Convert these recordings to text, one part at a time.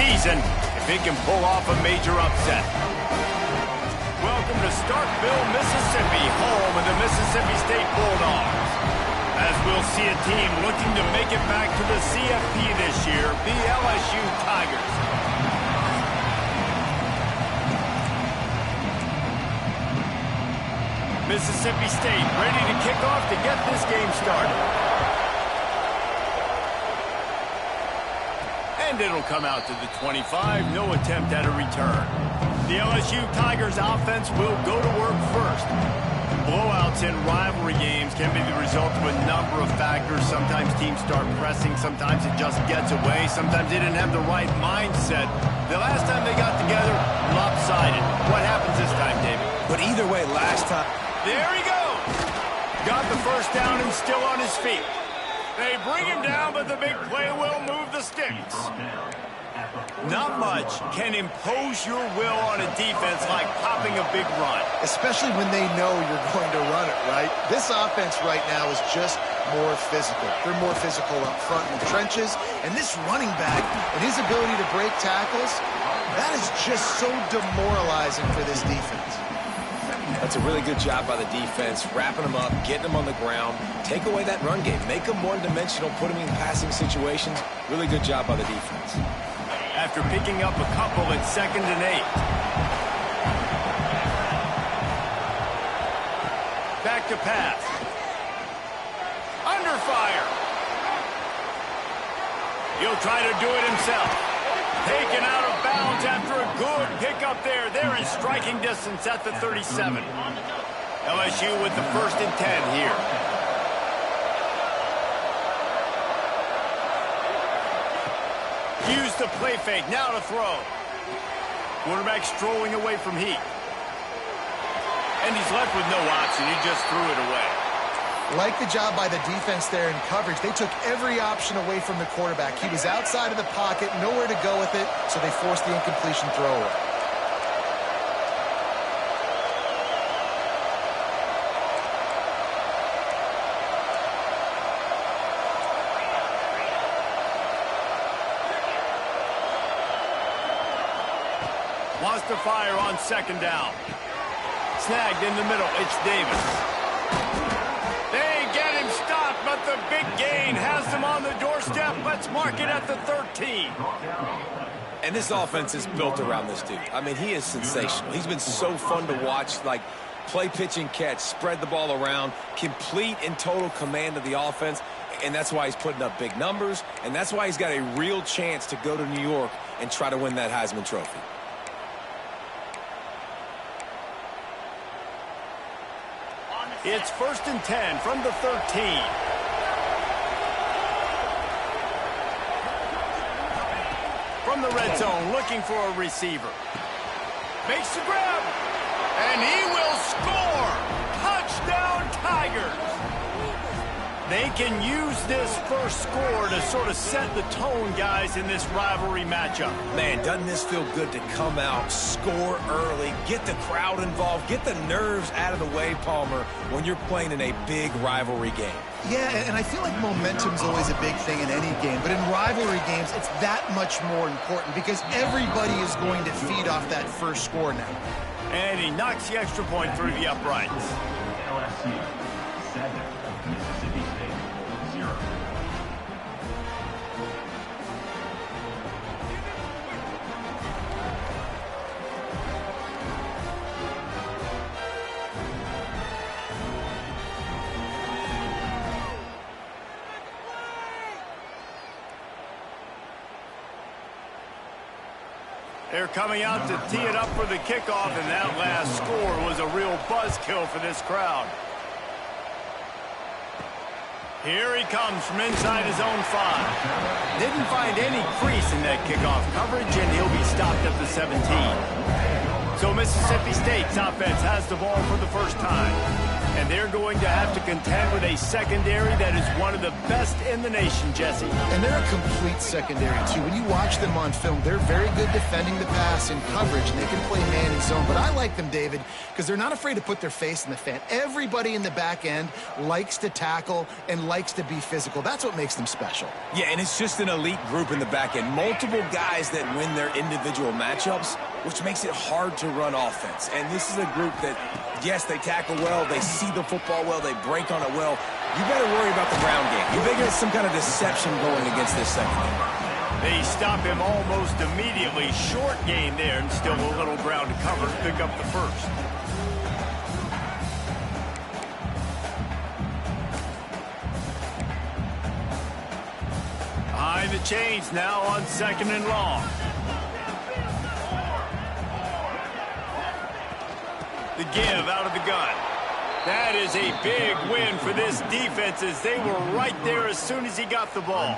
season if it can pull off a major upset. Welcome to Starkville, Mississippi, home of the Mississippi State Bulldogs. As we'll see a team looking to make it back to the CFP this year, the LSU Tigers. Mississippi State ready to kick off to get this game started. And it'll come out to the 25, no attempt at a return. The LSU Tigers offense will go to work first. Blowouts in rivalry games can be the result of a number of factors. Sometimes teams start pressing, sometimes it just gets away, sometimes they didn't have the right mindset. The last time they got together, lopsided. What happens this time, David? But either way, last time... There he goes! Got the first down and still on his feet. They bring him down, but the big play will move the sticks. Not much can impose your will on a defense like popping a big run. Especially when they know you're going to run it, right? This offense right now is just more physical. They're more physical up front in the trenches. And this running back and his ability to break tackles, that is just so demoralizing for this defense. That's a really good job by the defense, wrapping them up, getting them on the ground, take away that run game, make them one-dimensional, put them in passing situations. Really good job by the defense. After picking up a couple at 2nd and 8. Back to pass. Under fire. He'll try to do it himself. Taken out of bounds after a good pickup there. They're in striking distance at the 37. LSU with the 1st and 10 here. Use the play fake. Now to throw. Quarterback strolling away from heat. And he's left with no option. He just threw it away. Like the job by the defense there in coverage. They took every option away from the quarterback. He was outside of the pocket, nowhere to go with it, so they forced the incompletion throw away. Wants to fire on 2nd down. Snagged in the middle. It's Davis. But the big gain has them on the doorstep. Let's mark it at the 13. And this offense is built around this dude. I mean, he is sensational. He's been so fun to watch, like play, pitch, and catch, spread the ball around, complete and total command of the offense. And that's why he's putting up big numbers. And that's why he's got a real chance to go to New York and try to win that Heisman Trophy. It's 1st and 10 from the 13. From the red zone, looking for a receiver. Makes the grab. And he will score. Touchdown, Tigers. They can use this first score to sort of set the tone, guys, in this rivalry matchup. Man, doesn't this feel good to come out, score early, get the crowd involved, get the nerves out of the way, Palmer, when you're playing in a big rivalry game. Yeah, and I feel like momentum's always a big thing in any game, but in rivalry games, it's that much more important because everybody is going to feed off that first score now. And he knocks the extra point through the uprights. LSU 7, Mississippi State 0. They're coming out to tee it up for the kickoff, and that last score was a real buzzkill for this crowd. Here he comes from inside his own 5. Didn't find any crease in that kickoff coverage, and he'll be stopped at the 17. So Mississippi State's offense has the ball for the first time. And they're going to have to contend with a secondary that is one of the best in the nation, Jesse. And they're a complete secondary, too. When you watch them on film, they're very good defending the pass in coverage, and they can play man and zone. But I like them, David, because they're not afraid to put their face in the fan. Everybody in the back end likes to tackle and likes to be physical. That's what makes them special. Yeah, and it's just an elite group in the back end. Multiple guys that win their individual matchups, which makes it hard to run offense. And this is a group that, yes, they tackle well, they see the football well, they break on it well. You better worry about the ground game. You better get some kind of deception going against this secondary. They stop him almost immediately. Short gain there, and still a little ground to cover to pick up the first. Behind the chains now on 2nd and long. The give out of the gun. That is a big win for this defense as they were right there as soon as he got the ball.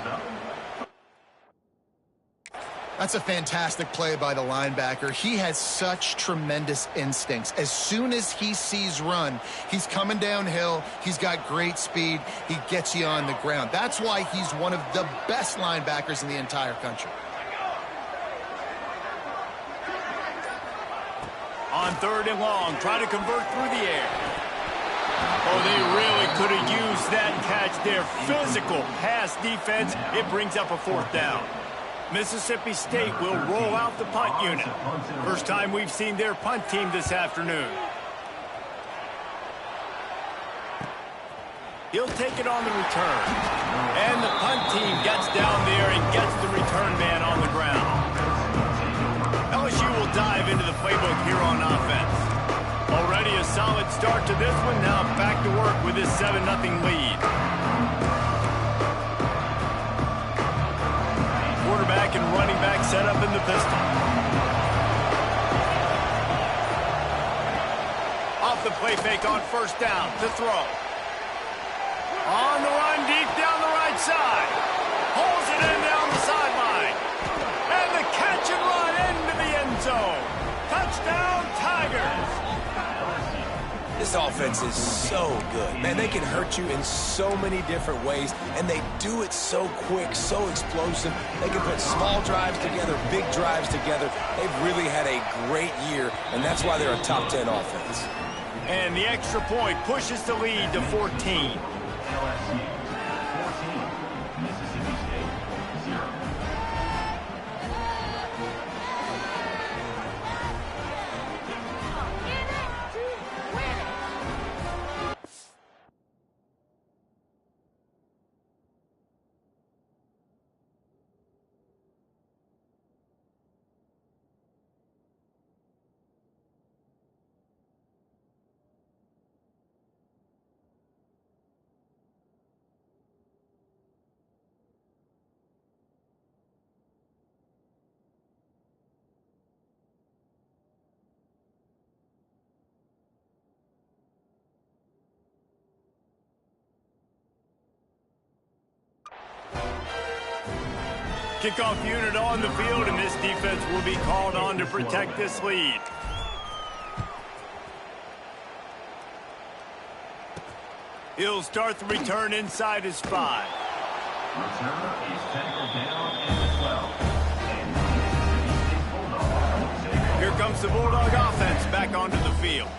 That's a fantastic play by the linebacker. He has such tremendous instincts. As soon as he sees run, he's coming downhill. He's got great speed. He gets you on the ground. That's why he's one of the best linebackers in the entire country. On 3rd and long, try to convert through the air. Oh, they really could have used that catch there. Physical pass defense. It brings up a 4th down. Mississippi State will roll out the punt unit. First time we've seen their punt team this afternoon. He'll take it on the return. And the punt team gets down there and gets the return man on the ground. LSU will dive into the playbook here on offense. Already a solid start to this one. Now back to work with this 7-0 lead. Quarterback and running back set up in the pistol. Off the play fake on 1st down to throw. On the run deep down the right side. Pulls it in down the sideline. And the catch and run into the end zone. Touchdown, Tigers. This offense is so good. Man, they can hurt you in so many different ways, and they do it so quick, so explosive. They can put small drives together, big drives together. They've really had a great year, and that's why they're a top 10 offense. And the extra point pushes the lead to 14. LSU 14, Mississippi State 0. Kickoff unit on the field, and this defense will be called on to protect this lead. He'll start the return inside his 5. Return is tackled down at the 12. And Mississippi State Bulldogs. Here comes the Bulldog offense back onto the field.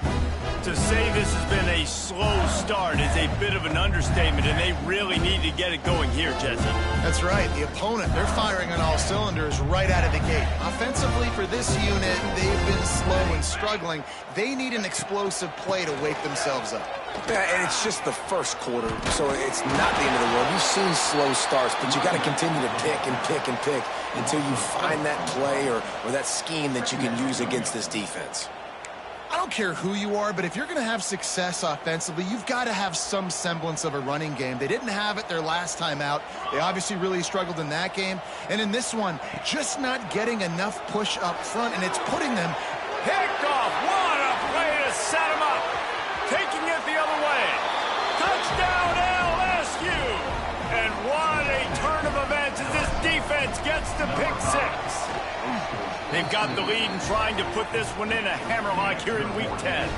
To say this has been a slow start is a bit of an understatement, and they really need to get it going here, Jesse. That's right. The opponent, they're firing on all cylinders right out of the gate. Offensively, for this unit, they've been slow and struggling. They need an explosive play to wake themselves up. Yeah, and it's just the first quarter, so it's not the end of the world. You've seen slow starts, but you got to continue to pick and pick and pick until you find that play or that scheme that you can use against this defense. I don't care who you are, but if you're going to have success offensively, you've got to have some semblance of a running game. They didn't have it their last time out. They obviously really struggled in that game. And in this one, just not getting enough push up front, and it's putting them... Picked off. What a play to set him up. Taking it the other way. Touchdown, LSU. And what a turn of events as this defense gets to pick 6. They've got the lead and trying to put this one in a hammerlock here in Week 10.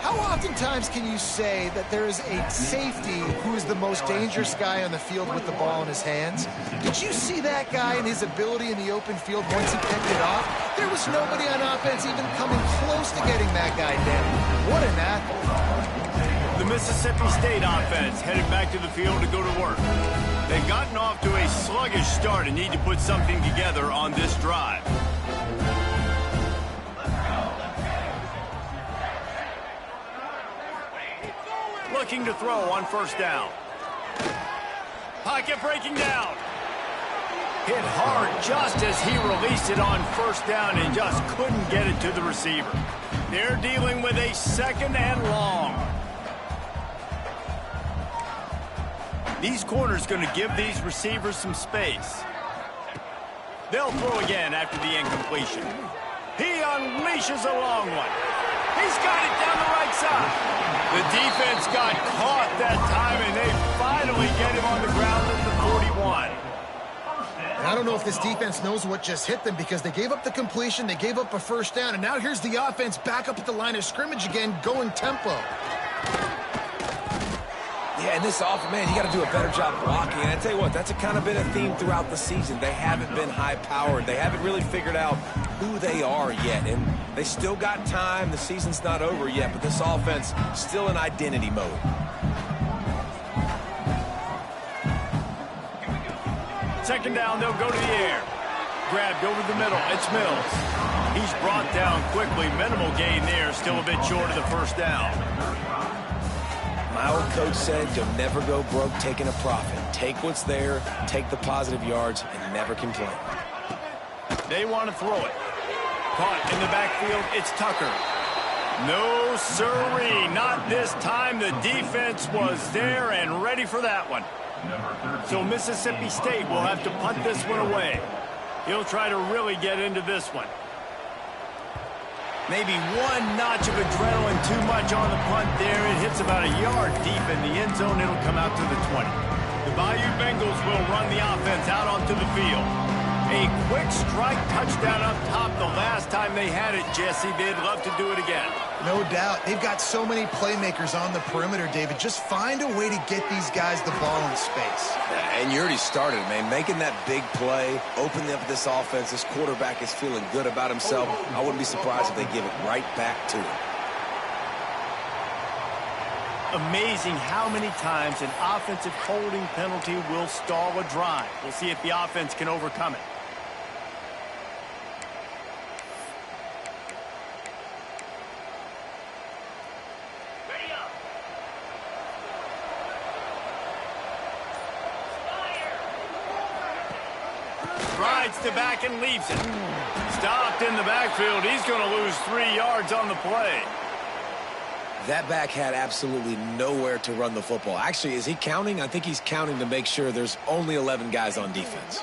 How oftentimes can you say that there is a safety who is the most dangerous guy on the field with the ball in his hands? Did you see that guy and his ability in the open field once he picked it off? There was nobody on offense even coming close to getting that guy down. What an athlete. The Mississippi State offense headed back to the field to go to work. They've gotten off to a sluggish start and need to put something together on this drive. Looking to throw on first down. Pocket breaking down. Hit hard just as he released it on first down and just couldn't get it to the receiver. They're dealing with a 2nd and long. These corners going to give these receivers some space. They'll throw again after the incompletion. He unleashes a long one. He's got it down the right side. The defense got caught that time, and they finally get him on the ground at the 41. And I don't know if this defense knows what just hit them because they gave up the completion, they gave up a first down, and now here's the offense back up at the line of scrimmage again, going tempo. Yeah, and this offense, man, you got to do a better job blocking. And I tell you what, that's kind of been a theme throughout the season. They haven't been high-powered. They haven't really figured out who they are yet. And they still got time. The season's not over yet, but this offense still in identity mode. Second down, they'll go to the air. Grabbed over the middle. It's Mills. He's brought down quickly. Minimal gain there. Still a bit short of the first down. My old coach said, you'll never go broke taking a profit. Take what's there, take the positive yards, and never complain. They want to throw it. Caught in the backfield, it's Tucker. No sirree, not this time. The defense was there and ready for that one. So Mississippi State will have to punt this one away. He'll try to really get into this one. Maybe one notch of adrenaline too much on the punt there. It hits about a yard deep in the end zone. It'll come out to the 20. The Bayou Bengals will run the offense out onto the field. A quick strike touchdown up top the last time they had it, Jesse. They'd love to do it again. No doubt. They've got so many playmakers on the perimeter, David. Just find a way to get these guys the ball in space. And you already started, man. Making that big play, opening up this offense. This quarterback is feeling good about himself. I wouldn't be surprised if they give it right back to him. Amazing how many times an offensive holding penalty will stall a drive. We'll see if the offense can overcome it. Rides to back and leaves it. Stopped in the backfield. He's going to lose 3 yards on the play. That back had absolutely nowhere to run the football. Actually, is he counting? I think he's counting to make sure there's only 11 guys on defense.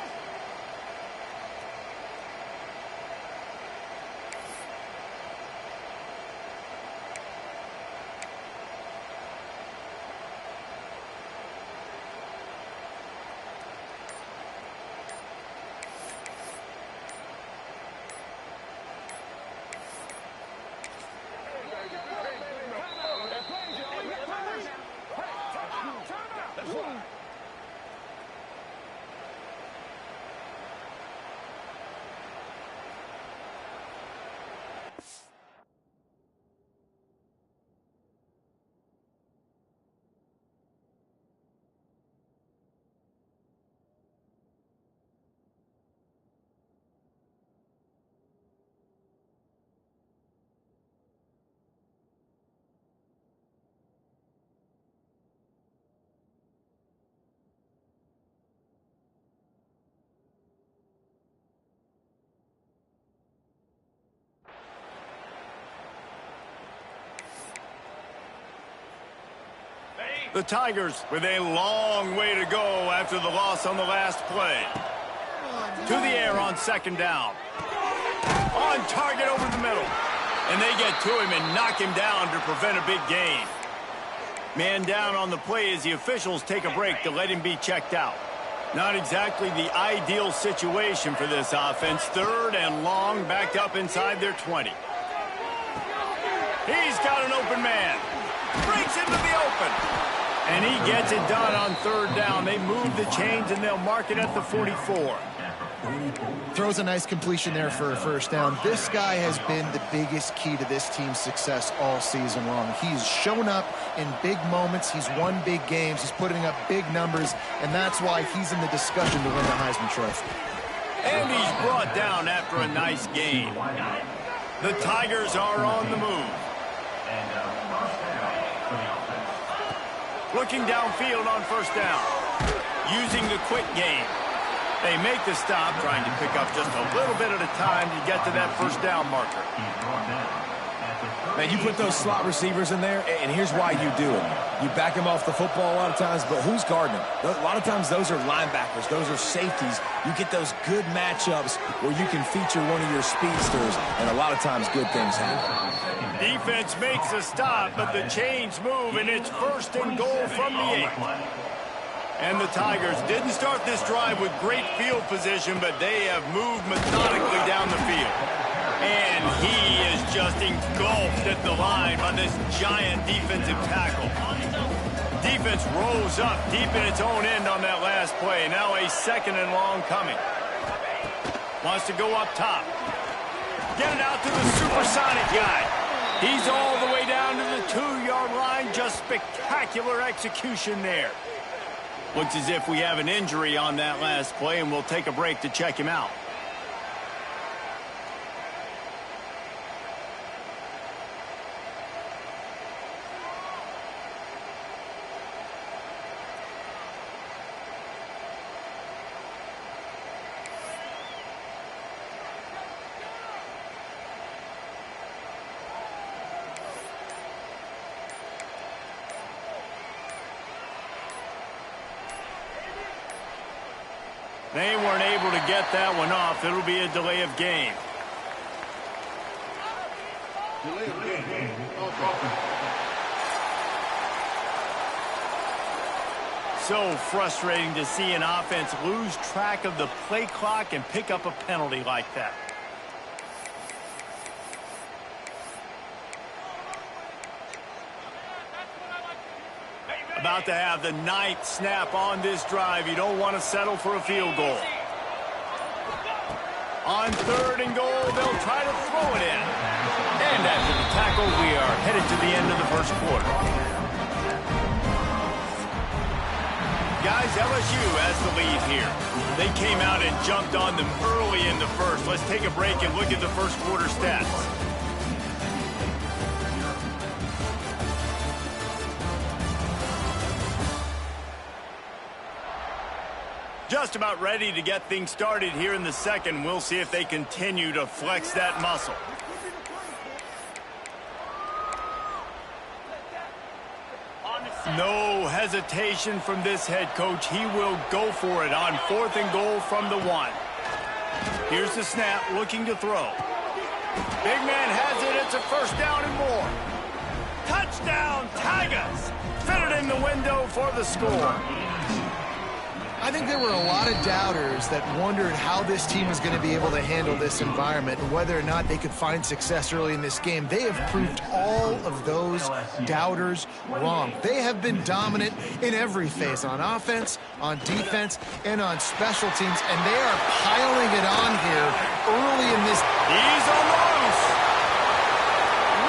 The Tigers with a long way to go after the loss on the last play. To the air on second down. On target over the middle. And they get to him and knock him down to prevent a big gain. Man down on the play as the officials take a break to let him be checked out. Not exactly the ideal situation for this offense. Third and long, backed up inside their 20. He's got an open man. Breaks into the open. And he gets it done on third down. They move the chains, and they'll mark it at the 44. Throws a nice completion there for a first down. This guy has been the biggest key to this team's success all season long. He's shown up in big moments. He's won big games. He's putting up big numbers, and that's why he's in the discussion to win the Heisman Trophy. And he's brought down after a nice gain. The Tigers are on the move. Looking downfield on first down. Using the quick game. They make the stop, trying to pick up just a little bit at a time to get to that first down marker. Man, you put those slot receivers in there, and here's why you do it. You back them off the football a lot of times, but who's guarding them? A lot of times those are linebackers. Those are safeties. You get those good matchups where you can feature one of your speedsters, and a lot of times good things happen. Defense makes a stop, but the chains move, and it's first and goal from the 8. And the Tigers didn't start this drive with great field position, but they have moved methodically down the field. And he is just engulfed at the line by this giant defensive tackle. Defense rolls up deep in its own end on that last play. Now a second and long coming. Wants to go up top. Get it out to the supersonic guy. He's all the way down to the 2-yard line. Just spectacular execution there. Looks as if we have an injury on that last play, and we'll take a break to check him out. They weren't able to get that one off. It'll be a delay of game. So frustrating to see an offense lose track of the play clock and pick up a penalty like that. About to have the 9th snap on this drive. You don't want to settle for a field goal. On third and goal, they'll try to throw it in. And after the tackle, we are headed to the end of the first quarter. Guys, LSU has the lead here. They came out and jumped on them early in the first. Let's take a break and look at the first quarter stats. Just about ready to get things started here in the second. We'll see if they continue to flex that muscle. No hesitation from this head coach. He will go for it on 4th and goal from the 1. Here's the snap, looking to throw. Big man has it. It's a first down and more. Touchdown, Tigers! Fitted in the window for the score. I think there were a lot of doubters that wondered how this team was going to be able to handle this environment and whether or not they could find success early in this game. They have proved all of those doubters wrong. They have been dominant in every phase, on offense, on defense, and on special teams, and they are piling it on here early in this. He's on the loose.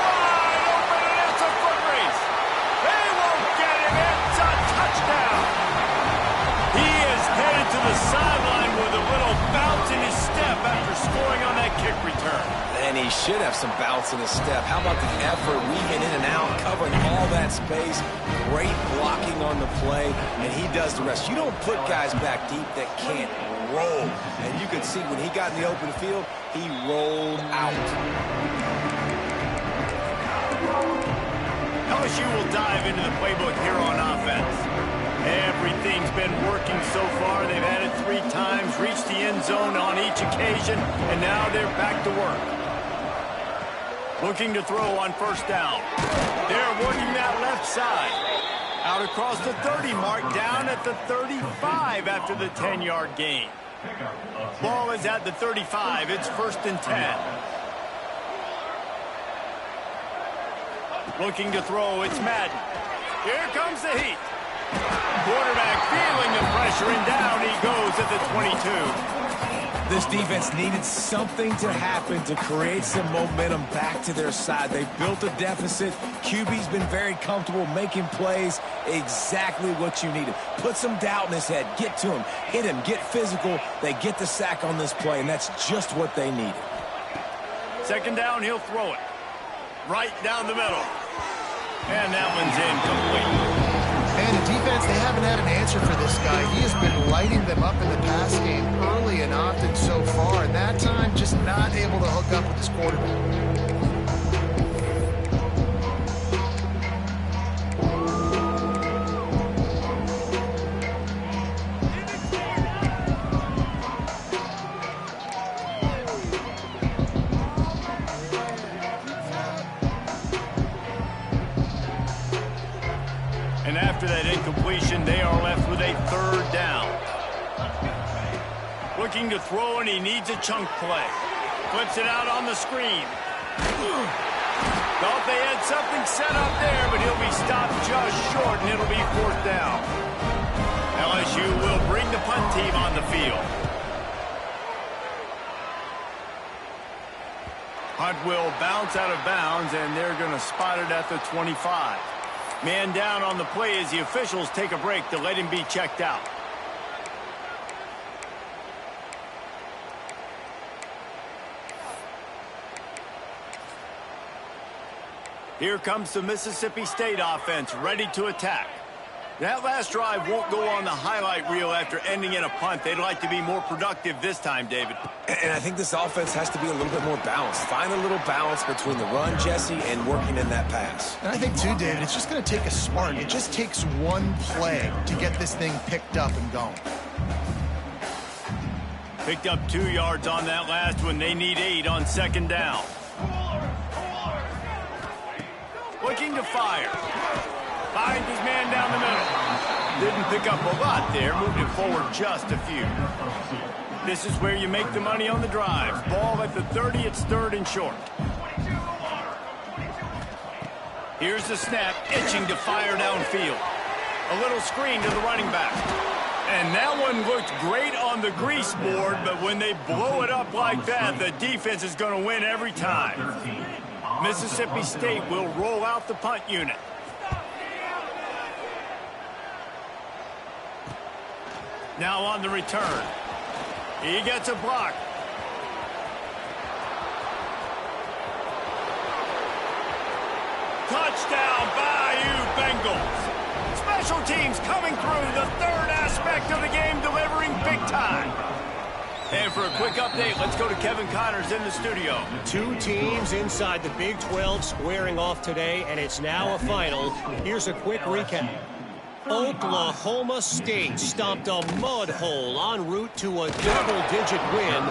Wide open, and it's a foot race. They won't get him. It's a touchdown. Headed to the sideline with a little bounce in his step after scoring on that kick return. And he should have some bounce in his step. How about the effort, weaving in and out, covering all that space, great blocking on the play, and he does the rest. You don't put guys back deep that can't roll. And you can see when he got in the open field, he rolled out. LSU will dive into the playbook here on offense. Everything's been working so far. They've had it 3 times, reached the end zone on each occasion, and now they're back to work. Looking to throw on first down. They're working that left side. Out across the 30 mark, down at the 35 after the 10-yard gain. Ball is at the 35. It's 1st and 10. Looking to throw, it's Madden. Here comes the heat. Quarterback feeling the pressure, and down he goes at the 22. This defense needed something to happen to create some momentum back to their side. They built a deficit. QB's been very comfortable making plays. Exactly what you needed. Put some doubt in his head. Get to him. Hit him. Get physical. They get the sack on this play, and that's just what they needed. Second down, he'll throw it. Right down the middle. And that one's incomplete. And the defense, they haven't had an answer for this guy. He has been lighting them up in the pass game early and often so far, and that time just not able to hook up with his quarterback. And after that incompletion, they are left with a third down. Looking to throw, and he needs a chunk play. Flips it out on the screen. Thought they had something set up there, but he'll be stopped just short, and it'll be fourth down. LSU will bring the punt team on the field. Punt will bounce out of bounds, and they're going to spot it at the 25. Man down on the play as the officials take a break to let him be checked out. Here comes the Mississippi State offense, ready to attack. That last drive won't go on the highlight reel after ending in a punt. They'd like to be more productive this time, David. And I think this offense has to be a little bit more balanced. Find a little balance between the run, Jesse, and working in that pass. And I think, too, David, it's just going to take a spark. It just takes one play to get this thing picked up and going. Picked up 2 yards on that last one. They need 8 on second down. Looking to fire. Finds his man down the middle. Didn't pick up a lot there. Moved it forward just a few. This is where you make the money on the drive. Ball at the 30. It's third and short. Here's the snap. Itching to fire downfield. A little screen to the running back. And that one looked great on the grease board, but when they blow it up like that, the defense is going to win every time. Mississippi State will roll out the punt unit. Now on the return. He gets a block. Touchdown, Bayou Bengals. Special teams coming through, the third aspect of the game, delivering big time. And for a quick update, let's go to Kevin Connors in the studio. 2 teams inside the Big 12 squaring off today, and it's now a final. Here's a quick recap. Oklahoma State stomped a mud hole en route to a double-digit win,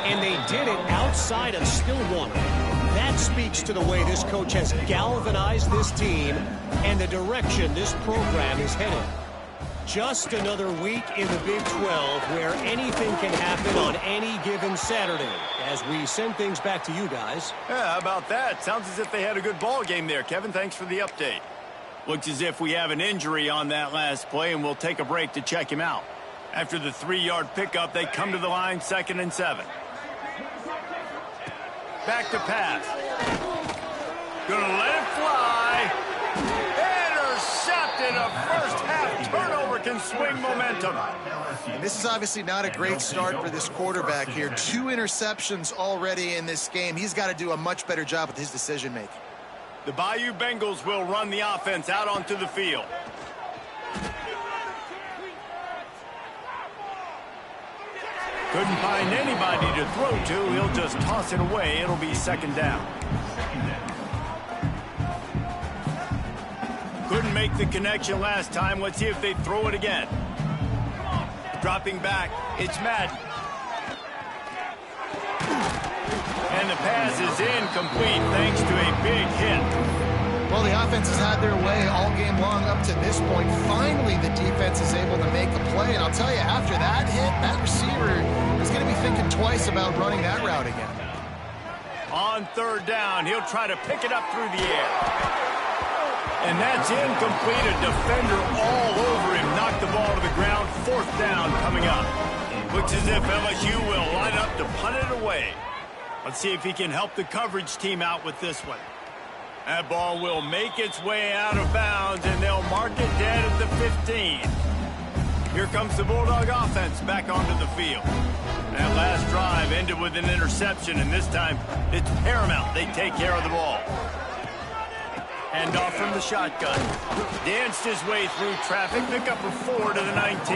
and they did it outside of Stillwater. That speaks to the way this coach has galvanized this team and the direction this program is headed. Just another week in the Big 12 where anything can happen on any given Saturday. As we send things back to you guys. Yeah, how about that? Sounds as if they had a good ball game there. Kevin, thanks for the update. Looks as if we have an injury on that last play, and we'll take a break to check him out. After the 3-yard pickup, they come to the line, 2nd and 7. Back to pass. Gonna let it fly. Intercepted. A first-half turnover can swing momentum. And this is obviously not a great start for this quarterback here. 2 interceptions already in this game. He's got to do a much better job with his decision-making. The Bayou Bengals will run the offense out onto the field. Couldn't find anybody to throw to. He'll just toss it away. It'll be 2nd down. Couldn't make the connection last time. Let's see if they throw it again. Dropping back, it's Madden. And the pass is incomplete thanks to a big hit. Well, the offense has had their way all game long up to this point. Finally, the defense is able to make a play. And I'll tell you, after that hit, that receiver is going to be thinking twice about running that route again. On 3rd down, he'll try to pick it up through the air. And that's incomplete. A defender all over him. Knocked the ball to the ground. 4th down coming up. Looks as if LSU will line up to punt it away. Let's see if he can help the coverage team out with this one. That ball will make its way out of bounds, and they'll mark it dead at the 15. Here comes the Bulldog offense back onto the field. That last drive ended with an interception, and this time it's paramount they take care of the ball. Hand off from the shotgun. Danced his way through traffic. Pick up a 4 to the 19.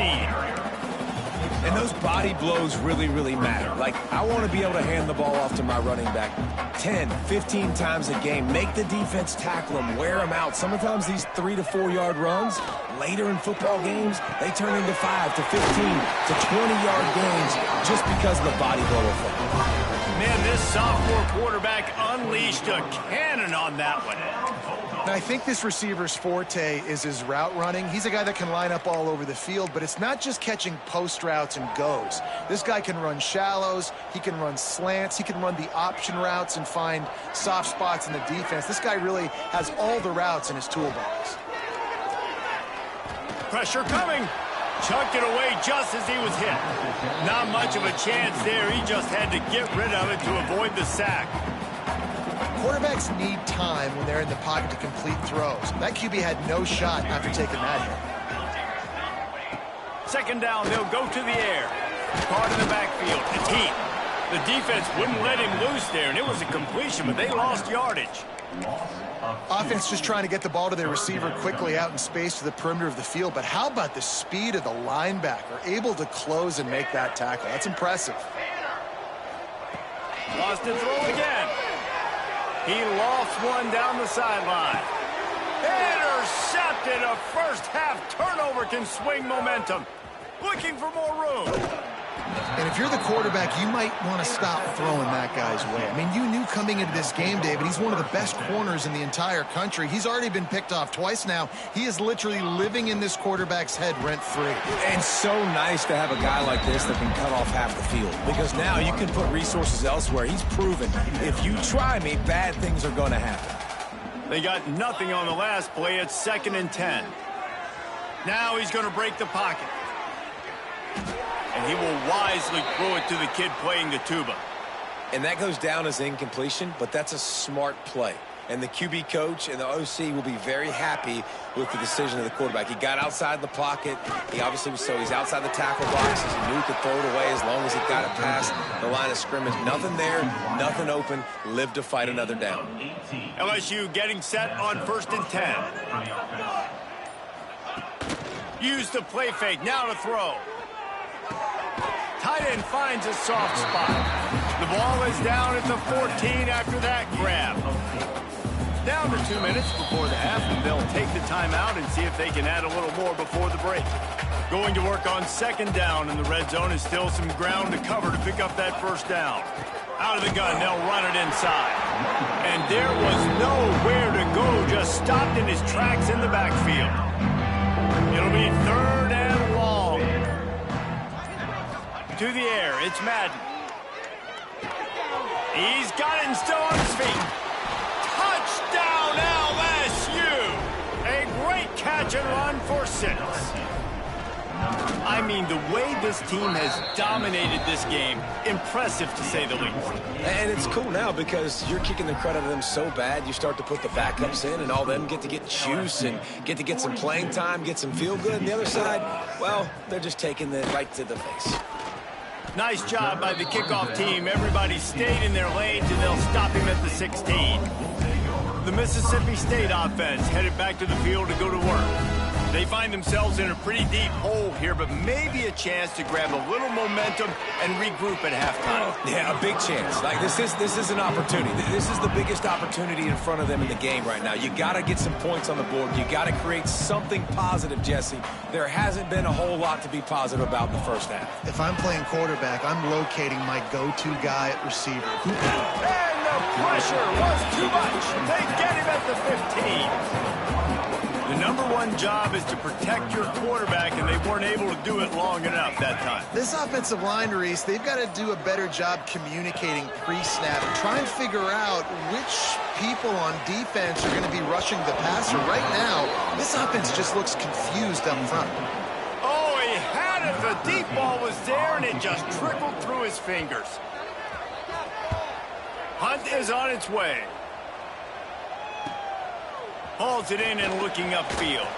And those body blows really, really matter. Like, I want to be able to hand the ball off to my running back 10, 15 times a game. Make the defense tackle him, wear him out. Sometimes these 3 to 4 yard runs, later in football games, they turn into 5 to 15 to 20-yard games just because of the body blow effect. Man, this sophomore quarterback unleashed a cannon on that one. Now, I think this receiver's forte is his route running. He's a guy that can line up all over the field, but it's not just catching post routes and goes. This guy can run shallows, he can run slants, he can run the option routes and find soft spots in the defense. This guy really has all the routes in his toolbox. Pressure coming. Chucked it away just as he was hit. Not much of a chance there. He just had to get rid of it to avoid the sack. Quarterbacks need time when they're in the pocket to complete throws. That QB had no shot after taking that hit. 2nd down, they'll go to the air. Caught in the backfield. It's Heat. The defense wouldn't let him loose there, and it was a completion, but they lost yardage. Offense just trying to get the ball to their receiver quickly out in space to the perimeter of the field, but how about the speed of the linebacker, able to close and make that tackle? That's impressive. Lost to throw again. He lofts one down the sideline. Intercepted. A first-half turnover can swing momentum. Looking for more room. And if you're the quarterback, you might want to stop throwing that guy's way. I mean, you knew coming into this game, David, he's one of the best corners in the entire country. He's already been picked off twice now. He is literally living in this quarterback's head rent-free. And so nice to have a guy like this that can cut off half the field, because now you can put resources elsewhere. He's proven if you try me, bad things are going to happen. They got nothing on the last play. It's 2nd and 10. Now he's going to break the pocket. And he will wisely throw it to the kid playing the tuba. And that goes down as incompletion, but that's a smart play. And the QB coach and the OC will be very happy with the decision of the quarterback. He got outside the pocket. He obviously was he's outside the tackle box. He knew he could throw it away as long as he got it past the line of scrimmage. Nothing there, nothing open. Live to fight another down. LSU getting set on 1st and 10. Use the play fake. Now to throw. Tight end finds a soft spot. The ball is down at the 14 after that grab. Down to 2 minutes before the half, and they'll take the timeout and see if they can add a little more before the break. Going to work on 2nd down, and the red zone is still some ground to cover to pick up that 1st down. Out of the gun, they'll run it inside. And there was nowhere to go, just stopped in his tracks in the backfield. It'll be 3rd and long. To the air, it's Madden. He's got it and still on his feet. Touchdown LSU! A great catch and run for 6. I mean, the way this team has dominated this game, impressive to say the least. And it's cool now because you're kicking the crud out of them so bad, you start to put the backups in, and all them get to get juice and get some playing time, get some feel good. And the other side, well, they're just taking it right to the face. Nice job by the kickoff team. Everybody stayed in their lanes, and they'll stop him at the 16. The Mississippi State offense headed back to the field to go to work. They find themselves in a pretty deep hole here, but maybe a chance to grab a little momentum and regroup at halftime. Yeah, a big chance. Like, this is an opportunity. This is the biggest opportunity in front of them in the game right now. You got to get some points on the board. You got to create something positive, Jesse. There hasn't been a whole lot to be positive about in the 1st half. If I'm playing quarterback, I'm locating my go-to guy at receiver. And the pressure was too much. They get him at the 15. The number one job is to protect your quarterback, and they weren't able to do it long enough that time. This offensive line, Reese, they've got to do a better job communicating pre-snap and try and figure out which people on defense are going to be rushing the passer. Right now, this offense just looks confused up front. Oh, he had it. The deep ball was there, and it just trickled through his fingers. Hunt is on its way. Hauls it in and looking upfield.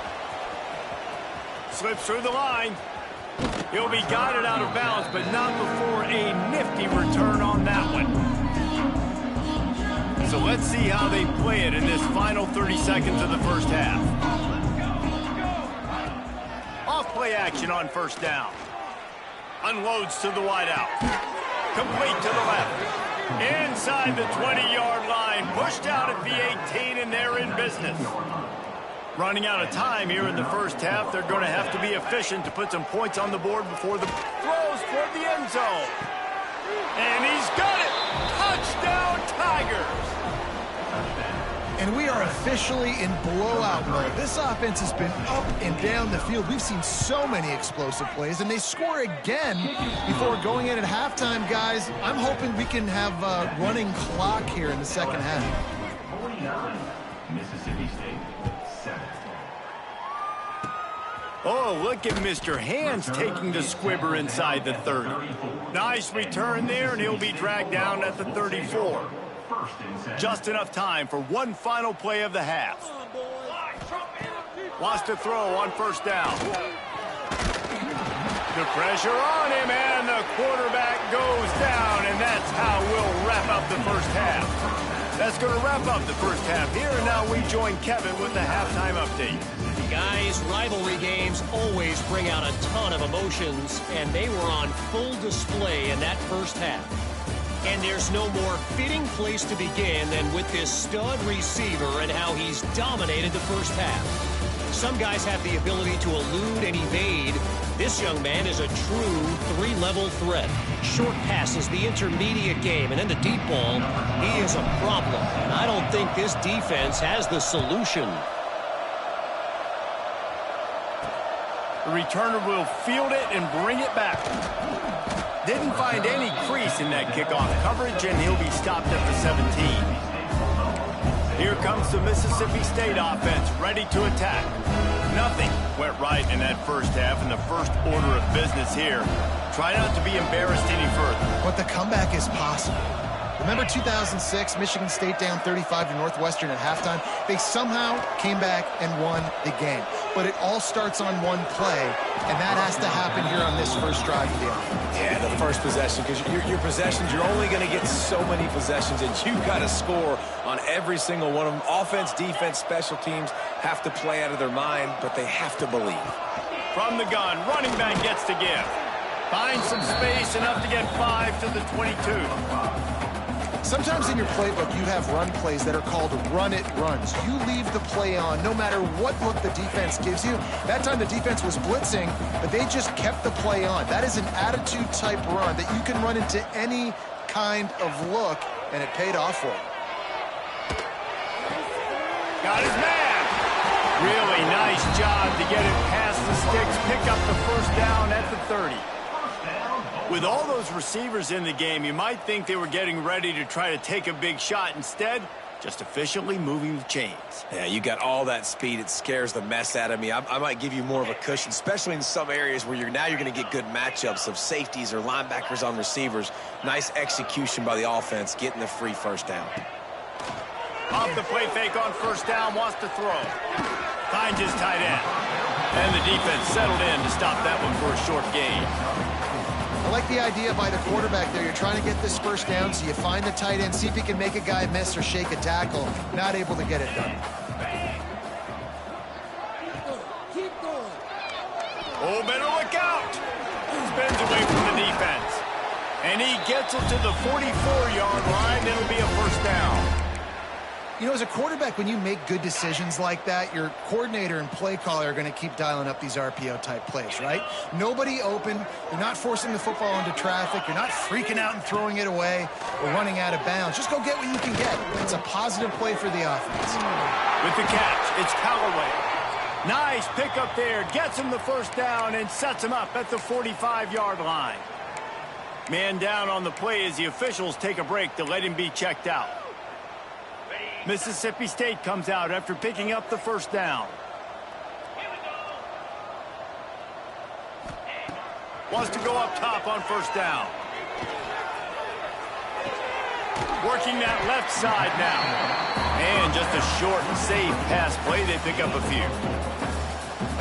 Slips through the line. He'll be guided out of bounds, but not before a nifty return on that one. So let's see how they play it in this final 30 seconds of the first half. Off play action on first down. Unloads to the wideout. Complete to the left. Inside the 20-yard line. Pushed out at the 18, and they're in business. Running out of time here in the first half. They're going to have to be efficient to put some points on the board before the throws toward the end zone. And he's got it. Touchdown, Tigers. And we are officially in blowout mode. This offense has been up and down the field. We've seen so many explosive plays, and they score again before going in at halftime, guys. I'm hoping we can have a running clock here in the second half. 49, Mississippi State, 7. Oh, look at Mr. Hands taking the squibber inside the 30. Nice return there, and he'll be dragged down at the 34. Just enough time for one final play of the half. Wants to throw on first down. The pressure on him, and the quarterback goes down, and that's how we'll wrap up the first half. That's going to wrap up the first half here, and now we join Kevin with the halftime update. Guys, rivalry games always bring out a ton of emotions, and they were on full display in that first half. And there's no more fitting place to begin than with this stud receiver and how he's dominated the first half. Some guys have the ability to elude and evade. This young man is a true three-level threat. Short passes, the intermediate game, and then the deep ball. He is a problem, and I don't think this defense has the solution. The returner will field it and bring it back. Didn't find any crease in that kickoff coverage, and he'll be stopped at the 17. Here comes the Mississippi State offense, ready to attack. Nothing went right in that first half, and the first order of business here. Try not to be embarrassed any further. But the comeback is possible. Remember 2006, Michigan State down 35 to Northwestern at halftime? They somehow came back and won the game. But it all starts on one play, and that has to happen here on this first drive of the offense. Yeah, the first possession, because your possessions, you're only going to get so many possessions, and you've got to score on every single one of them. Offense, defense, special teams have to play out of their mind, but they have to believe. From the gun, running back gets to give. Finds some space, enough to get 5 to the 22. Sometimes in your playbook, you have run plays that are called run-it runs. You leave the play on no matter what look the defense gives you. That time the defense was blitzing, but they just kept the play on. That is an attitude-type run that you can run into any kind of look, and it paid off for him. Got his man. Really nice job to get it past the sticks, pick up the first down at the 30. With all those receivers in the game, you might think they were getting ready to try to take a big shot. Instead, just efficiently moving the chains. Yeah, you got all that speed. It scares the mess out of me. I might give you more of a cushion, especially in some areas where you're going to get good matchups of safeties or linebackers on receivers. Nice execution by the offense, getting the free first down. Off the play fake on first down, wants to throw. Finds his tight end. And the defense settled in to stop that one for a short gain. I like the idea by the quarterback there. You're trying to get this first down, so you find the tight end, see if he can make a guy miss or shake a tackle. Not able to get it done. Oh, better look out. Spins away from the defense. And he gets it to the 44-yard line. It'll be a first down. You know, as a quarterback, when you make good decisions like that, your coordinator and play caller are going to keep dialing up these RPO-type plays, right? Nobody open. You're not forcing the football into traffic. You're not freaking out and throwing it away or running out of bounds. Just go get what you can get. It's a positive play for the offense. With the catch, it's Callaway. Nice pickup there. Gets him the first down and sets him up at the 45-yard line. Man down on the play as the officials take a break to let him be checked out. Mississippi State comes out after picking up the first down. Wants to go up top on first down. Working that left side now. And just a short and safe pass play. They pick up a few.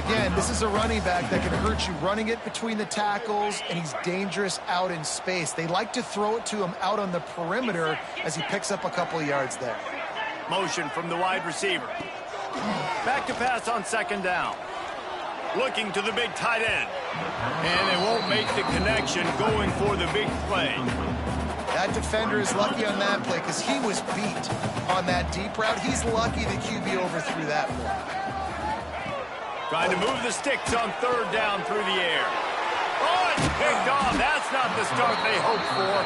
Again, this is a running back that can hurt you running it between the tackles, and he's dangerous out in space. They like to throw it to him out on the perimeter as he picks up a couple of yards there. Motion from the wide receiver. Back to pass on second down. Looking to the big tight end. And they won't make the connection going for the big play. That defender is lucky on that play because he was beat on that deep route. He's lucky the QB overthrew that one. Trying to move the sticks on third down through the air. Oh, it's picked off. That's not the start they hoped for.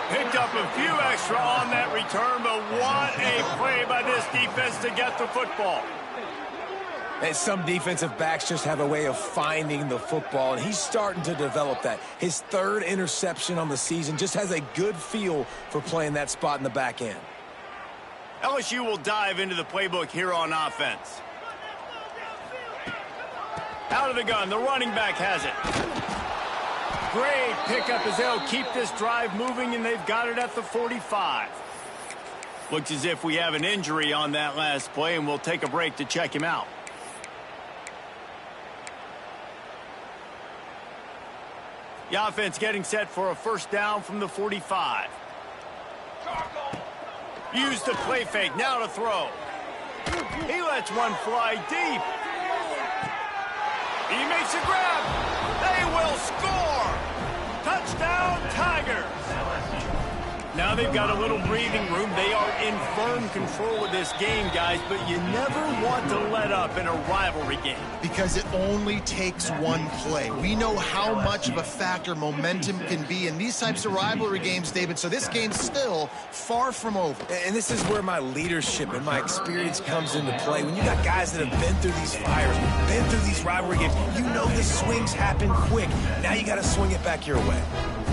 Picked up a few extra on that return, but what a play by this defense to get the football. And some defensive backs just have a way of finding the football, and he's starting to develop that. His third interception on the season, just has a good feel for playing that spot in the back end. LSU will dive into the playbook here on offense. Out of the gun, the running back has it. Great pickup as they'll keep this drive moving, and they've got it at the 45. Looks as if we have an injury on that last play, and we'll take a break to check him out. The offense getting set for a first down from the 45. Use the play fake, now to throw. He lets one fly deep. He makes a grab. They will score. Touchdown, Tigers. Now they've got a little breathing room. They are in firm control of this game, guys, but you never want to let up in a rivalry game. Because it only takes one play. We know how much of a factor momentum can be in these types of rivalry games, David, so this game's still far from over. And this is where my leadership and my experience comes into play. When you got guys that have been through these fires, been through these rivalry games, you know the swings happen quick. Now you got to swing it back your way.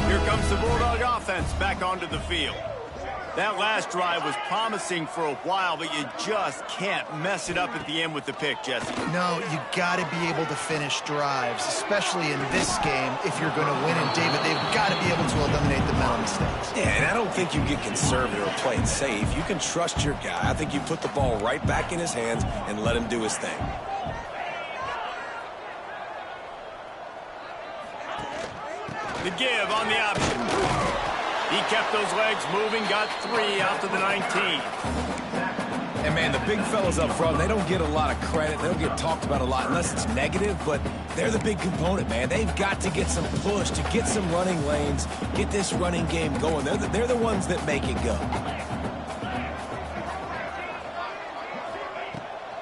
Here comes the Bulldog offense back onto the field. That last drive was promising for a while, but you just can't mess it up at the end with the pick, Jesse. No, you got to be able to finish drives, especially in this game if you're going to win. And, David, they've got to be able to eliminate the mental mistakes. Yeah, and I don't think you get conservative or play it safe. You can trust your guy. I think you put the ball right back in his hands and let him do his thing. The give on the option. He kept those legs moving, got 3 out to the 19. And, man, the big fellas up front, they don't get a lot of credit. They don't get talked about a lot unless it's negative, but they're the big component, man. They've got to get some push, to get some running lanes, get this running game going. They're the ones that make it go.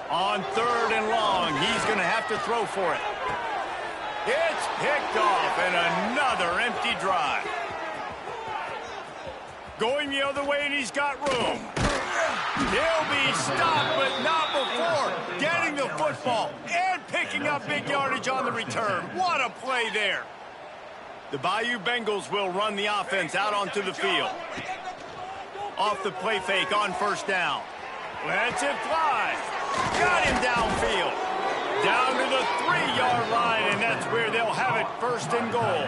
On third and long, he's going to have to throw for it. It's picked off, and another empty drive. Going the other way, and he's got room. He'll be stopped, but not before getting the football and picking up big yardage on the return. What a play there. The Bayou Bengals will run the offense out onto the field. Off the play fake on first down. Lets it fly. Got him downfield. Down to the 3-yard line, and that's where they'll have it, first and goal.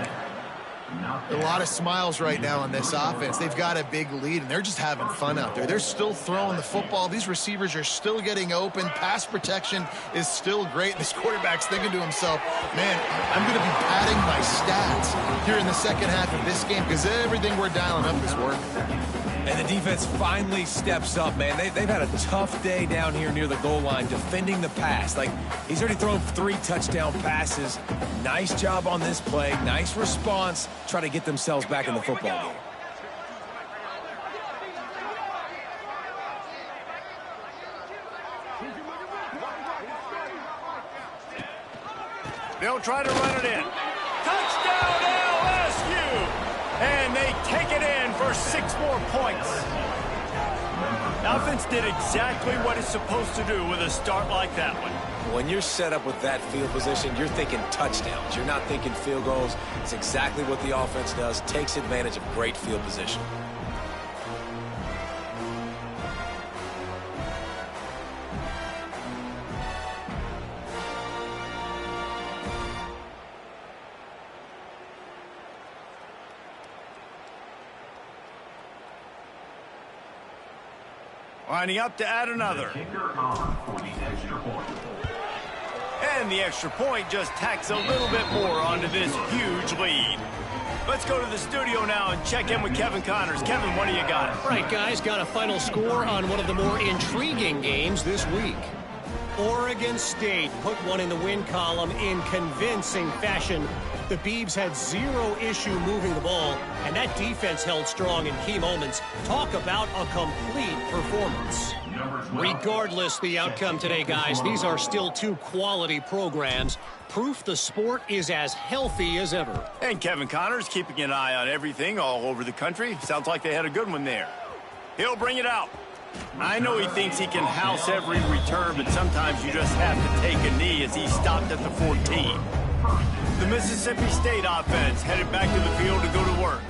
A lot of smiles right now on this offense. They've got a big lead, and they're just having fun out there. They're still throwing the football. These receivers are still getting open. Pass protection is still great. This quarterback's thinking to himself, man, I'm going to be padding my stats here in the second half of this game because everything we're dialing up is working. And the defense finally steps up, man. They've had a tough day down here near the goal line defending the pass. Like, he's already thrown 3 touchdown passes. Nice job on this play. Nice response. Try to get themselves back in the football game. They'll try to run it in. Touchdown LSU! And they take it in for 6 more points. The offense did exactly what it's supposed to do with a start like that one. When you're set up with that field position, you're thinking touchdowns. You're not thinking field goals. It's exactly what the offense does, takes advantage of great field position. Lining up to add another. Kicker on for the extra point. And the extra point just tacks a little bit more onto this huge lead. Let's go to the studio now and check in with Kevin Connors. Kevin, what do you got? All right, guys, got a final score on one of the more intriguing games this week. Oregon State put one in the win column in convincing fashion. The Beavs had zero issue moving the ball, and that defense held strong in key moments. Talk about a complete performance. Regardless the outcome today, guys, these are still two quality programs. Proof the sport is as healthy as ever. And Kevin Connors keeping an eye on everything all over the country. Sounds like they had a good one there. He'll bring it out. I know he thinks he can house every return, but sometimes you just have to take a knee as he stopped at the 14. The Mississippi State offense headed back to the field to go to work.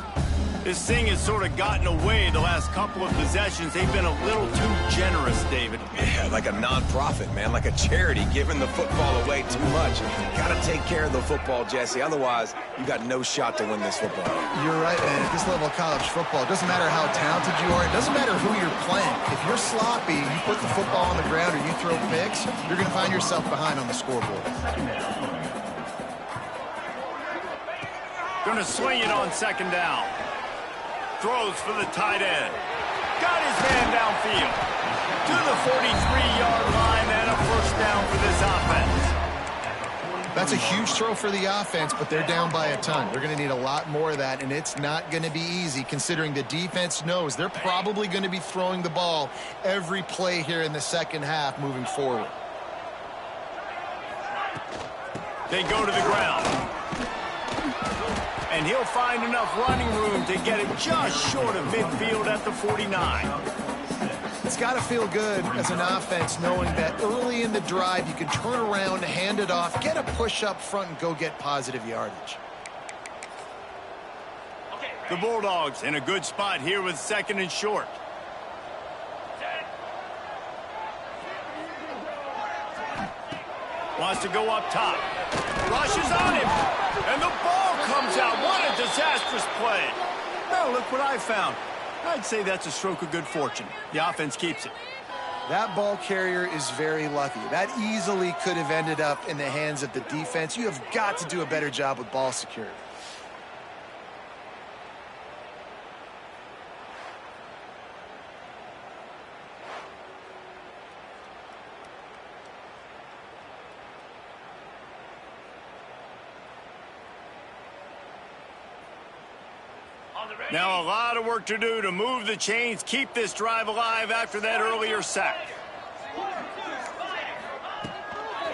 This thing has sort of gotten away the last couple of possessions. They've been a little too generous, David. Yeah, like a nonprofit, man, like a charity, giving the football away too much. Got to take care of the football, Jesse. Otherwise, you got no shot to win this football. You're right, man. At this level of college football, it doesn't matter how talented you are. It doesn't matter who you're playing. If you're sloppy, you put the football on the ground or you throw picks, you're going to find yourself behind on the scoreboard. Going to swing it on second down. Throws for the tight end. Got his man downfield. To the 43-yard line and a first down for this offense. That's a huge throw for the offense, but they're down by a ton. They're going to need a lot more of that, and it's not going to be easy considering the defense knows they're probably going to be throwing the ball every play here in the second half moving forward. They go to the ground. And he'll find enough running room to get it just short of midfield at the 49. It's got to feel good as an offense knowing that early in the drive you can turn around, hand it off, get a push up front, and go get positive yardage. The Bulldogs in a good spot here with second and short. Wants to go up top. Rushes on him. And the ball comes out. What a disastrous play. Now look what I found. I'd say that's a stroke of good fortune. The offense keeps it. That ball carrier is very lucky. That easily could have ended up in the hands of the defense. You have got to do a better job with ball security. Now a lot of work to do to move the chains, keep this drive alive after that earlier sack.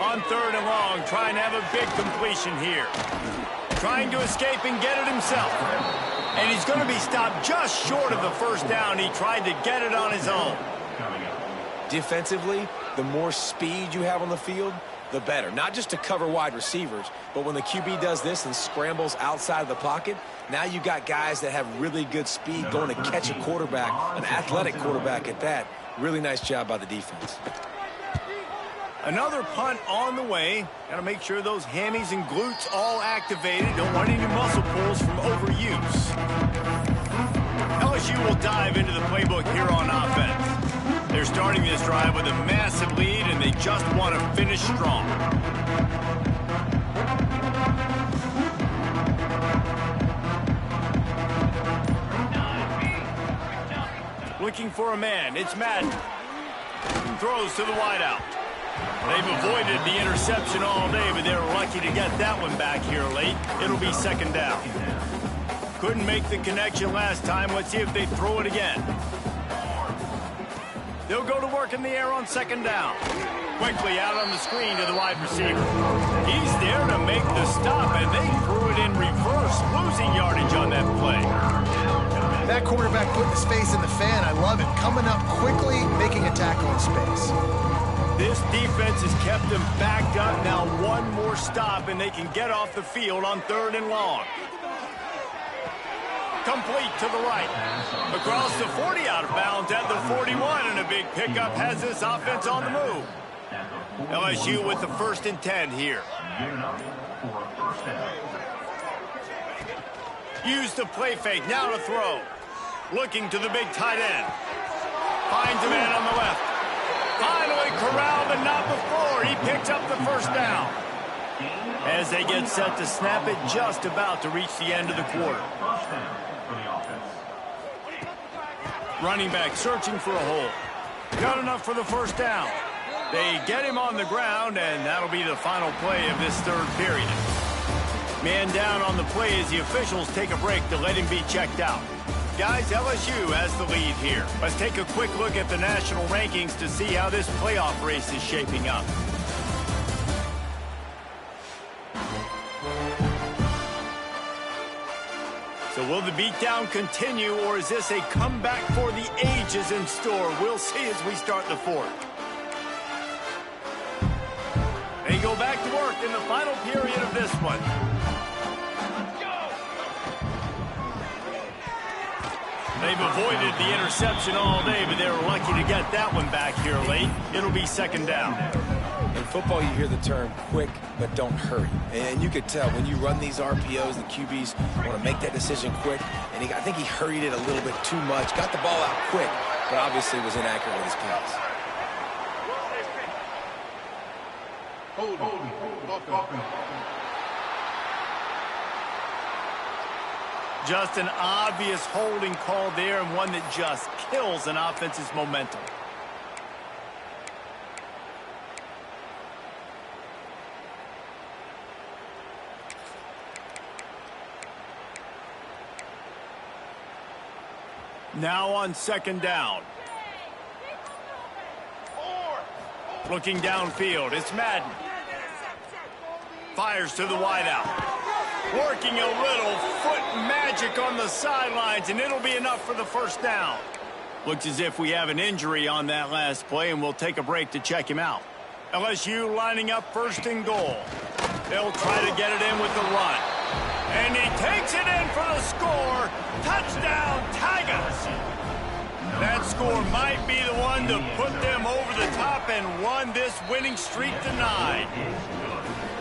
On third and long, trying to have a big completion here. Trying to escape and get it himself. And he's going to be stopped just short of the first down. He tried to get it on his own. Defensively, the more speed you have on the field, the better. Not just to cover wide receivers, but when the QB does this and scrambles outside of the pocket, now you got guys that have really good speed going to catch a quarterback, an athletic quarterback at that. Really nice job by the defense. Another punt on the way. Got to make sure those hammies and glutes all activated. Don't want any muscle pulls from overuse. LSU will dive into the playbook here on offense. They're starting this drive with a massive lead, and they just want to finish strong. Looking for a man. It's Madden. Throws to the wideout. They've avoided the interception all day, but they're lucky to get that one back here late. It'll be second down. Couldn't make the connection last time. Let's see if they throw it again. They'll go to work in the air on second down. Quickly out on the screen to the wide receiver. He's there to make the stop, and they threw it in reverse, losing yardage on that play. That quarterback putting his face in the fan, I love it. Coming up quickly, making a tackle in space. This defense has kept them backed up. Now one more stop, and they can get off the field on 3rd and long. Complete to the right. Across the 40, out of bounds at the 41, and a big pickup has this offense on the move. LSU with the 1st and 10 here. Use the play fake, now to throw. Looking to the big tight end. Finds a man on the left. Finally corralled, but not before. He picks up the 1st down. As they get set to snap it, just about to reach the end of the quarter. Running back searching for a hole. Got enough for the 1st down. They get him on the ground, and that'll be the final play of this 3rd period. Man down on the play as the officials take a break to let him be checked out. Guys, LSU has the lead here. Let's take a quick look at the national rankings to see how this playoff race is shaping up. So will the beatdown continue, or is this a comeback for the ages in store? We'll see as we start the 4th. They go back to work in the final period of this one. They've avoided the interception all day, but they were lucky to get that one back here late. It'll be 2nd down. In football, you hear the term quick, but don't hurry. And you could tell when you run these RPOs, the QBs want to make that decision quick. And I think he hurried it a little bit too much. Got the ball out quick, but obviously was inaccurate with his pass. Just an obvious holding call there, and one that just kills an offense's momentum. Now on 2nd down. Looking downfield, it's Madden. Fires to the wideout. Working a little foot magic on the sidelines, and it'll be enough for the 1st down. Looks as if we have an injury on that last play, and we'll take a break to check him out. LSU lining up 1st and goal. They'll try to get it in with the run. And he takes it in for the score. Touchdown, Tigers. That score might be the one to put them over the top and run this winning streak to 9.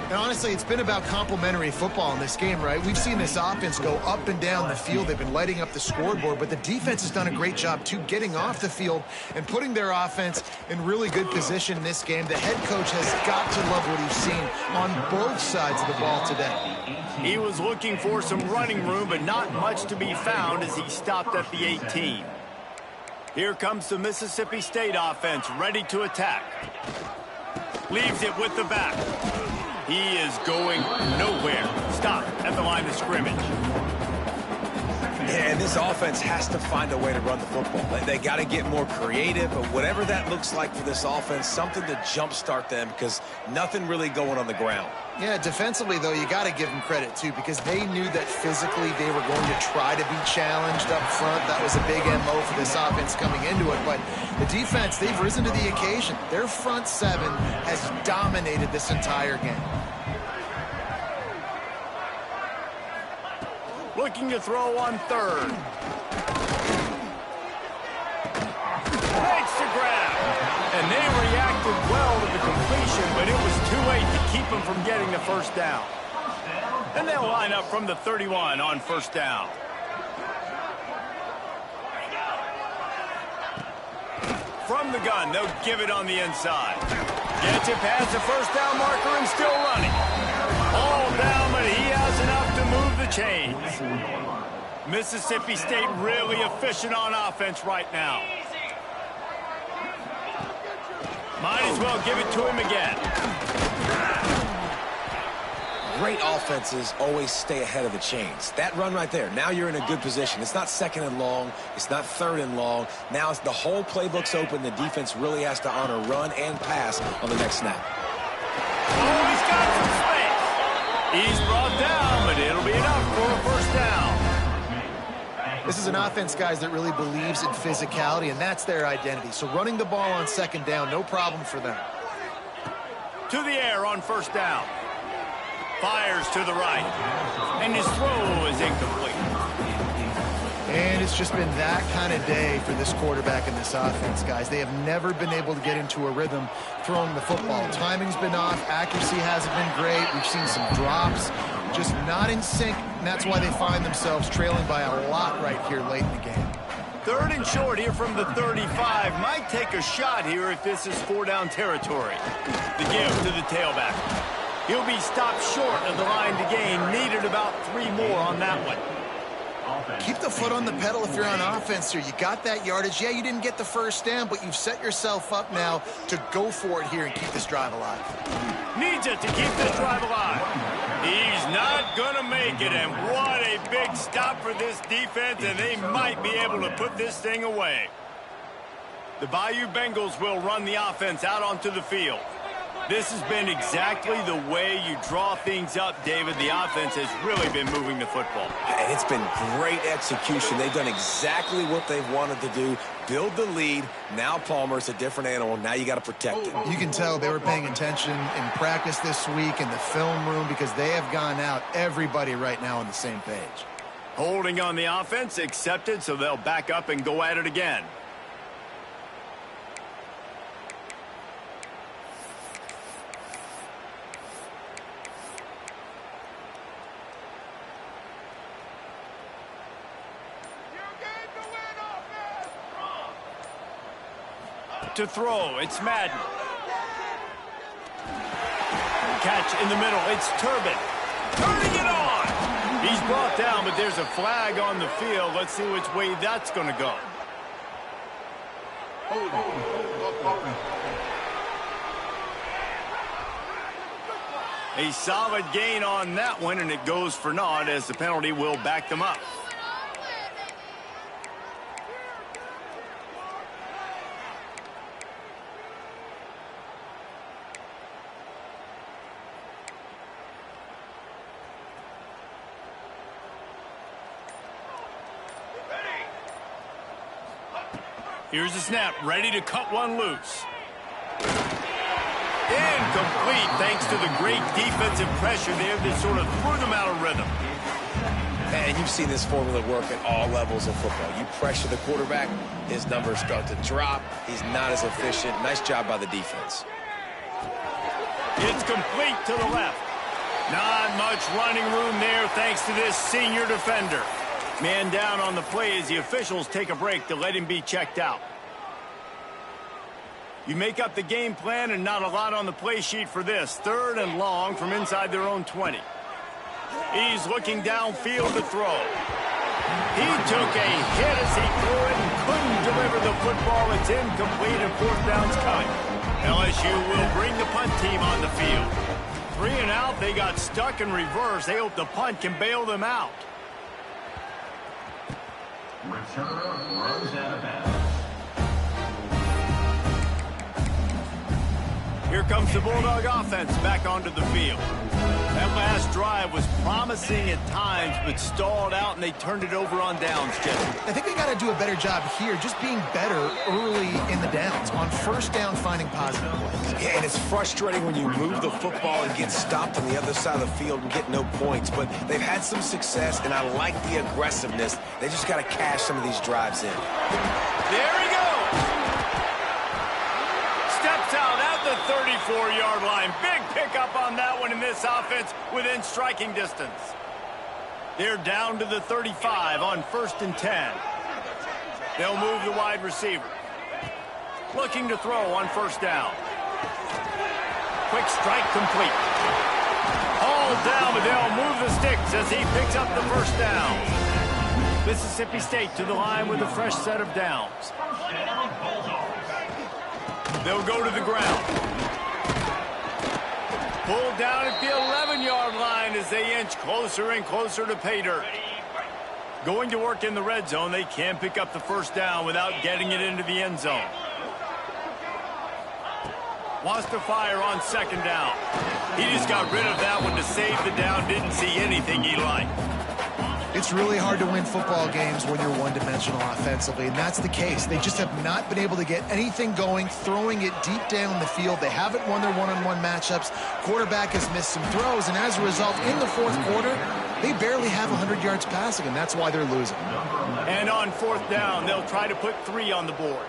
And honestly, it's been about complementary football in this game, right? We've seen this offense go up and down the field. They've been lighting up the scoreboard, but the defense has done a great job, too, getting off the field and putting their offense in really good position in this game. The head coach has got to love what he's seen on both sides of the ball today. He was looking for some running room, but not much to be found as he stopped at the 18. Here comes the Mississippi State offense, ready to attack. Leaves it with the back. He is going nowhere. Stop at the line of scrimmage. Yeah, and this offense has to find a way to run the football. They got to get more creative, but whatever that looks like for this offense, something to jumpstart them, because nothing really going on the ground. Yeah, defensively, though, you got to give them credit, too, because they knew that physically they were going to try to be challenged up front. That was a big MO for this offense coming into it. But the defense, they've risen to the occasion. Their front 7 has dominated this entire game. Looking to throw on 3rd. Makes the grab. And they reacted well to the completion, but it was too late to keep them from getting the 1st down. And they'll line up from the 31 on 1st down. From the gun, they'll give it on the inside. Gets it past the 1st down marker and still running. All down, but he has enough to move the chains. Mississippi State really efficient on offense right now. Might as well give it to him again. Great offenses always stay ahead of the chains. That run right there, now you're in a good position. It's not 2nd and long. It's not 3rd and long. Now it's the whole playbook's open. The defense really has to honor run and pass on the next snap. Oh, he's got some space. He's brought down, but it'll be enough for a 1st down. This is an offense, guys, that really believes in physicality, and that's their identity. So running the ball on 2nd down, no problem for them. to the air on first down. Fires to the right. And his throw is incomplete. And it's just been that kind of day for this quarterback and this offense, guys. They have never been able to get into a rhythm throwing the football. Timing's been off. Accuracy hasn't been great. We've seen some drops. Just not in sync, and that's why they find themselves trailing by a lot right here late in the game. 3rd and short here from the 35. Might take a shot here if this is 4-down territory. The give to the tailback. He'll be stopped short of the line to gain. Needed about 3 more on that one. Keep the foot on the pedal if you're on offense here. You got that yardage. Yeah, you didn't get the first down, but you've set yourself up now to go for it here and keep this drive alive. Needs it to keep this drive alive. He's not going to make it, and what a big stop for this defense, and they might be able to put this thing away. The Bayou Bengals will run the offense out onto the field. This has been exactly the way you draw things up, David. The offense has really been moving the football. And it's been great execution. They've done exactly what they've wanted to do. Build the lead. Now Palmer's a different animal. Now you got to protect him. You can tell they were paying attention in practice this week in the film room because they have gone out, everybody right now on the same page. Holding on the offense, accepted, so they'll back up and go at it again. To throw, it's Madden. Catch in the middle, it's Turbin. Turning it on! He's brought down, but there's a flag on the field. Let's see which way that's going to go. A solid gain on that one, and it goes for naught as the penalty will back them up. Here's the snap, ready to cut one loose. Incomplete, thanks to the great defensive pressure there that sort of threw them out of rhythm. And you've seen this formula work at all levels of football. You pressure the quarterback, his numbers start to drop. He's not as efficient. Nice job by the defense. It's complete to the left. Not much running room there thanks to this senior defender. Man down on the play as the officials take a break to let him be checked out. You make up the game plan and not a lot on the play sheet for this. 3rd and long from inside their own 20. He's looking downfield to throw. He took a hit as he threw it and couldn't deliver the football. It's incomplete and 4th down's coming. LSU will bring the punt team on the field. 3 and out, they got stuck in reverse. They hope the punt can bail them out. Returner runs out of bounds. Here comes the Bulldog offense back onto the field. That last drive was promising at times, but stalled out, and they turned it over on downs, Jeff. I think they got to do a better job here, just being better early in the downs. On first down, finding positive plays. Yeah, and it's frustrating when you move the football and get stopped on the other side of the field and get no points. But they've had some success, and I like the aggressiveness. They just got to cash some of these drives in. There he goes! Steps out at the 34-yard line. Big pickup on that one in this offense within striking distance. They're down to the 35 on 1st and 10. They'll move the wide receiver. Looking to throw on 1st down. Quick strike complete. Hauled down, but they'll move the sticks as he picks up the 1st down. Mississippi State to the line with a fresh set of downs. They'll go to the ground. Pulled down at the 11-yard line as they inch closer and closer to pay dirt. Going to work in the red zone, they can pick up the 1st down without getting it into the end zone. Wants to fire on 2nd down. He just got rid of that one to save the down. Didn't see anything he liked. It's really hard to win football games when you're one-dimensional offensively, and that's the case. They just have not been able to get anything going, throwing it deep down the field. They haven't won their one-on-one matchups. Quarterback has missed some throws, and as a result, in the fourth quarter, they barely have 100 yards passing, and that's why they're losing. And on fourth down, they'll try to put 3 on the board.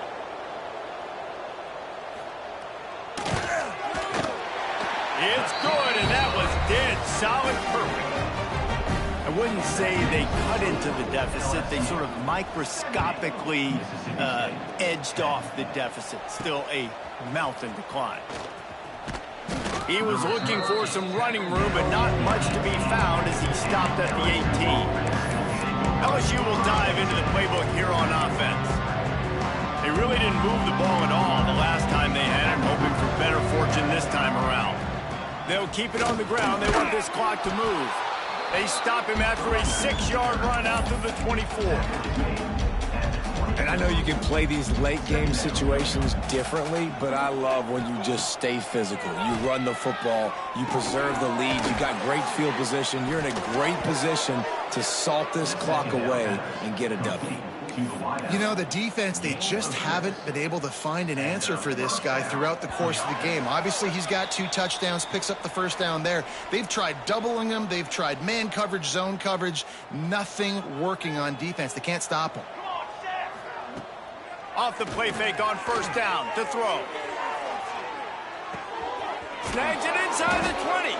It's good, and that was dead solid perfect. I wouldn't say they cut into the deficit. They sort of microscopically edged off the deficit. Still a mountain to climb. He was looking for some running room, but not much to be found as he stopped at the 18. LSU will dive into the playbook here on offense. They really didn't move the ball at all the last time they had it, hoping for better fortune this time around. They'll keep it on the ground. They want this clock to move. They stop him after a 6-yard run out to the 24. And I know you can play these late game situations differently, but I love when you just stay physical. You run the football, you preserve the lead, you got great field position, you're in a great position to salt this clock away and get a W. You know, the defense, they just haven't been able to find an answer for this guy throughout the course of the game. Obviously, he's got 2 touchdowns, picks up the first down there. They've tried doubling him. They've tried man coverage, zone coverage. Nothing working on defense. They can't stop him. Off the play fake on first down to throw. Snags it inside the 20.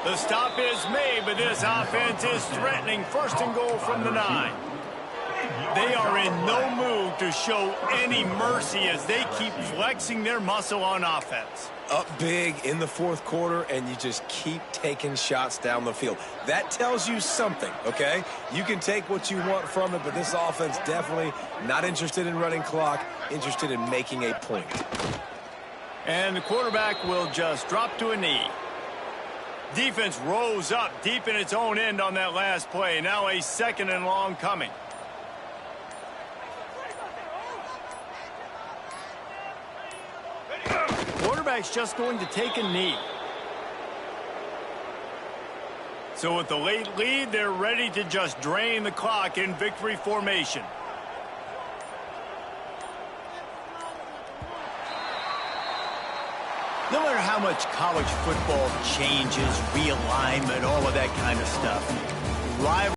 The stop is made, but this offense is threatening first and goal from the 9. They are in no mood to show any mercy as they keep flexing their muscle on offense. Up big in the fourth quarter, and you just keep taking shots down the field. That tells you something, okay? You can take what you want from it, but this offense definitely not interested in running clock, interested in making a point. And the quarterback will just drop to a knee. Defense rose up deep in its own end on that last play. Now a 2nd and long coming. Quarterback's just going to take a knee. So with the late lead, they're ready to just drain the clock in victory formation. No matter how much college football changes, realignment, all of that kind of stuff, rivalry